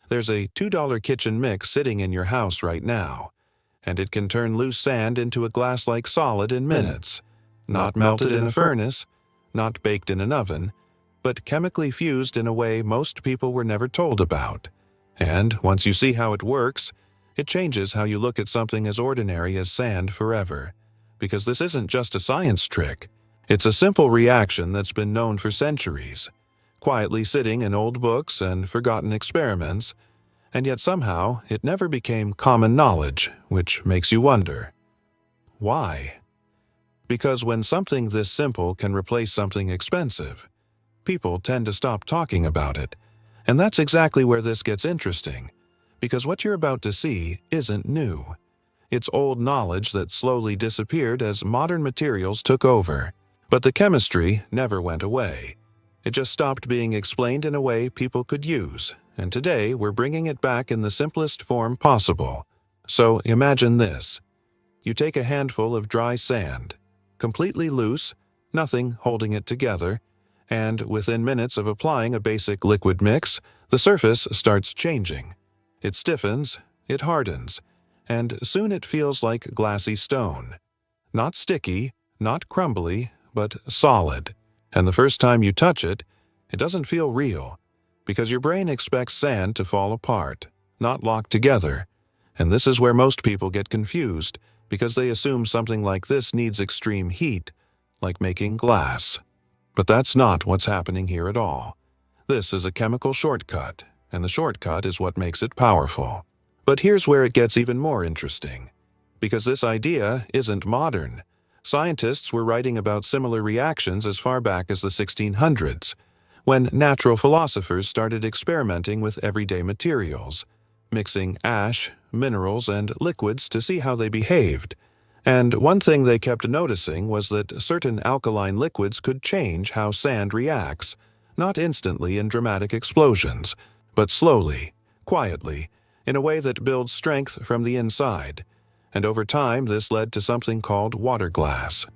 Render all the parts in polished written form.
There's a $2 kitchen mix sitting in your house right now, and it can turn loose sand into a glass-like solid in minutes. Not melted in a furnace, not baked in an oven, but chemically fused in a way most people were never told about. And once you see how it works, it changes how you look at something as ordinary as sand forever. Because this isn't just a science trick. It's a simple reaction that's been known for centuries, quietly sitting in old books and forgotten experiments, and yet somehow it never became common knowledge, which makes you wonder, why? Because when something this simple can replace something expensive, people tend to stop talking about it. And that's exactly where this gets interesting, because what you're about to see isn't new. It's old knowledge that slowly disappeared as modern materials took over. But the chemistry never went away. It just stopped being explained in a way people could use, and today we're bringing it back in the simplest form possible. So imagine this. You take a handful of dry sand, completely loose, nothing holding it together, and within minutes of applying a basic liquid mix, the surface starts changing. It stiffens, it hardens, and soon it feels like glassy stone. Not sticky, not crumbly, but solid. And the first time you touch it, it doesn't feel real, because your brain expects sand to fall apart, not lock together. And this is where most people get confused, because they assume something like this needs extreme heat, like making glass. But that's not what's happening here at all. This is a chemical shortcut, and the shortcut is what makes it powerful. But here's where it gets even more interesting. Because this idea isn't modern. Scientists were writing about similar reactions as far back as the 1600s, when natural philosophers started experimenting with everyday materials, mixing ash, minerals, and liquids to see how they behaved. And one thing they kept noticing was that certain alkaline liquids could change how sand reacts, not instantly in dramatic explosions, but slowly, quietly, in a way that builds strength from the inside. And over time this led to something called water glass,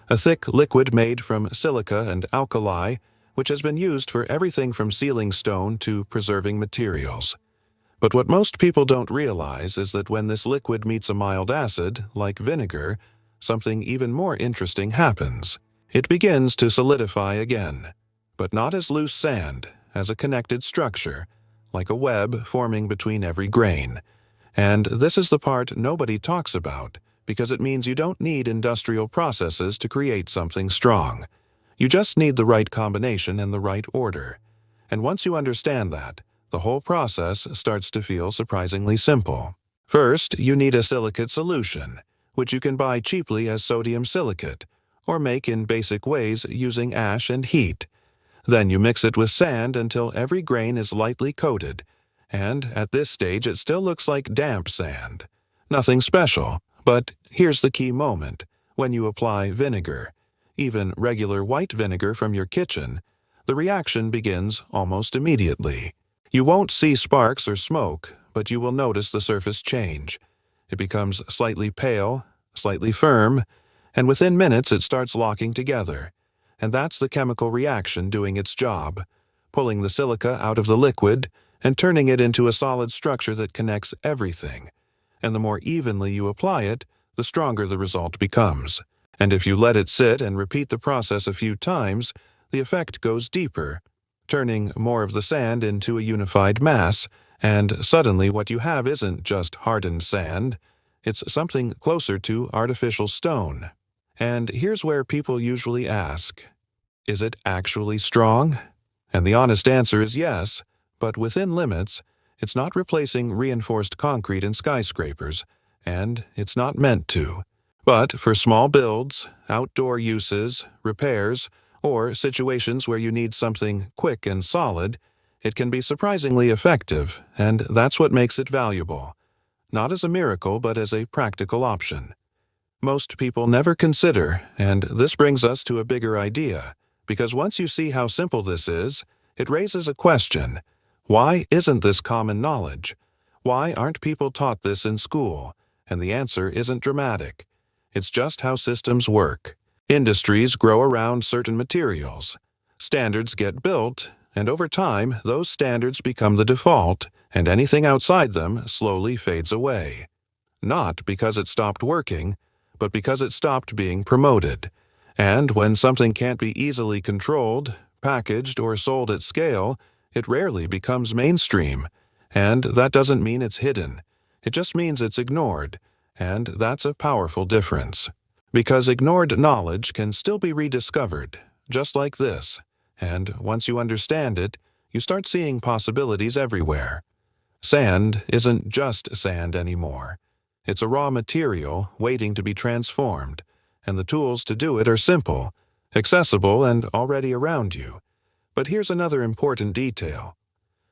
a thick liquid made from silica and alkali, which has been used for everything from sealing stone to preserving materials. But what most people don't realize is that when this liquid meets a mild acid, like vinegar, something even more interesting happens. It begins to solidify again, but not as loose sand, as a connected structure, like a web forming between every grain. And this is the part nobody talks about, because it means you don't need industrial processes to create something strong. You just need the right combination and the right order. And once you understand that, the whole process starts to feel surprisingly simple. First, you need a silicate solution, which you can buy cheaply as sodium silicate, or make in basic ways using ash and heat. Then you mix it with sand until every grain is lightly coated, and at this stage it still looks like damp sand. Nothing special, but here's the key moment. When you apply vinegar, even regular white vinegar from your kitchen, the reaction begins almost immediately. You won't see sparks or smoke, but you will notice the surface change. It becomes slightly pale, slightly firm, and within minutes it starts locking together. And that's the chemical reaction doing its job, pulling the silica out of the liquid and turning it into a solid structure that connects everything. And the more evenly you apply it, the stronger the result becomes. And if you let it sit and repeat the process a few times, the effect goes deeper, turning more of the sand into a unified mass, and suddenly what you have isn't just hardened sand, it's something closer to artificial stone. And here's where people usually ask, is it actually strong? And the honest answer is yes, but within limits. It's not replacing reinforced concrete in skyscrapers, and it's not meant to. But for small builds, outdoor uses, repairs, or situations where you need something quick and solid, it can be surprisingly effective, and that's what makes it valuable. Not as a miracle, but as a practical option. Most people never consider, and this brings us to a bigger idea, because once you see how simple this is, it raises a question. Why isn't this common knowledge? Why aren't people taught this in school? And the answer isn't dramatic. It's just how systems work. Industries grow around certain materials. Standards get built, and over time, those standards become the default, and anything outside them slowly fades away. Not because it stopped working, but because it stopped being promoted. And when something can't be easily controlled, packaged, or sold at scale, it rarely becomes mainstream. And that doesn't mean it's hidden. It just means it's ignored. And that's a powerful difference. Because ignored knowledge can still be rediscovered, just like this. And once you understand it, you start seeing possibilities everywhere. Sand isn't just sand anymore. It's a raw material waiting to be transformed, and the tools to do it are simple, accessible, and already around you. But here's another important detail.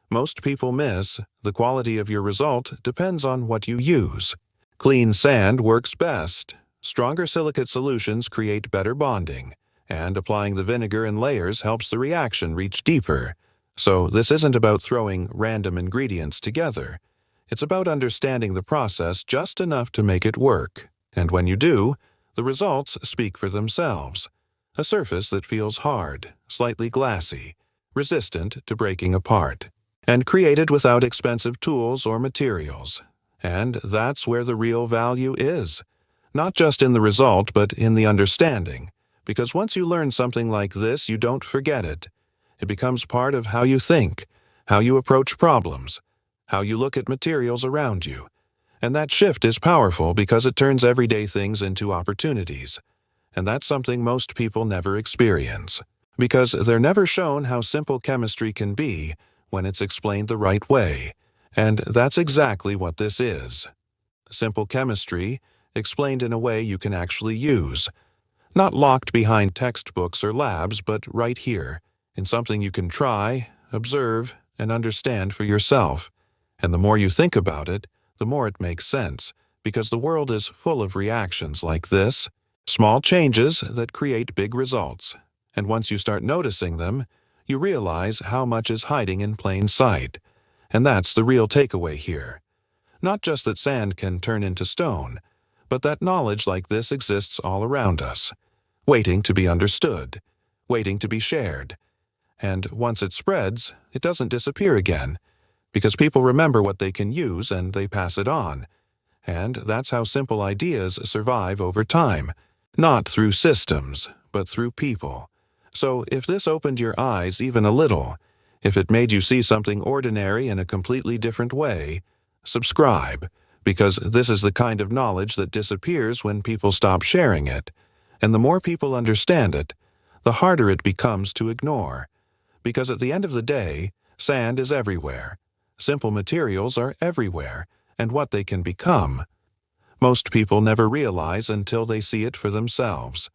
Most people miss the quality of your result depends on what you use. Clean sand works best. Stronger silicate solutions create better bonding, and applying the vinegar in layers helps the reaction reach deeper. So this isn't about throwing random ingredients together. It's about understanding the process just enough to make it work. And when you do, the results speak for themselves. A surface that feels hard, slightly glassy, resistant to breaking apart, and created without expensive tools or materials. And that's where the real value is. Not just in the result, but in the understanding. Because once you learn something like this, you don't forget it. It becomes part of how you think, how you approach problems, how you look at materials around you. And that shift is powerful because it turns everyday things into opportunities. And that's something most people never experience. Because they're never shown how simple chemistry can be when it's explained the right way. And that's exactly what this is. Simple chemistry, explained in a way you can actually use. Not locked behind textbooks or labs, but right here, in something you can try, observe, and understand for yourself. And the more you think about it, the more it makes sense, because the world is full of reactions like this, small changes that create big results. And once you start noticing them, you realize how much is hiding in plain sight. And that's the real takeaway here. Not just that sand can turn into stone, but that knowledge like this exists all around us, waiting to be understood, waiting to be shared. And once it spreads, it doesn't disappear again, because people remember what they can use and they pass it on. And that's how simple ideas survive over time, not through systems, but through people. So if this opened your eyes even a little, if it made you see something ordinary in a completely different way, subscribe, because this is the kind of knowledge that disappears when people stop sharing it. And the more people understand it, the harder it becomes to ignore. Because at the end of the day, sand is everywhere. Simple materials are everywhere, and what they can become. Most people never realize until they see it for themselves.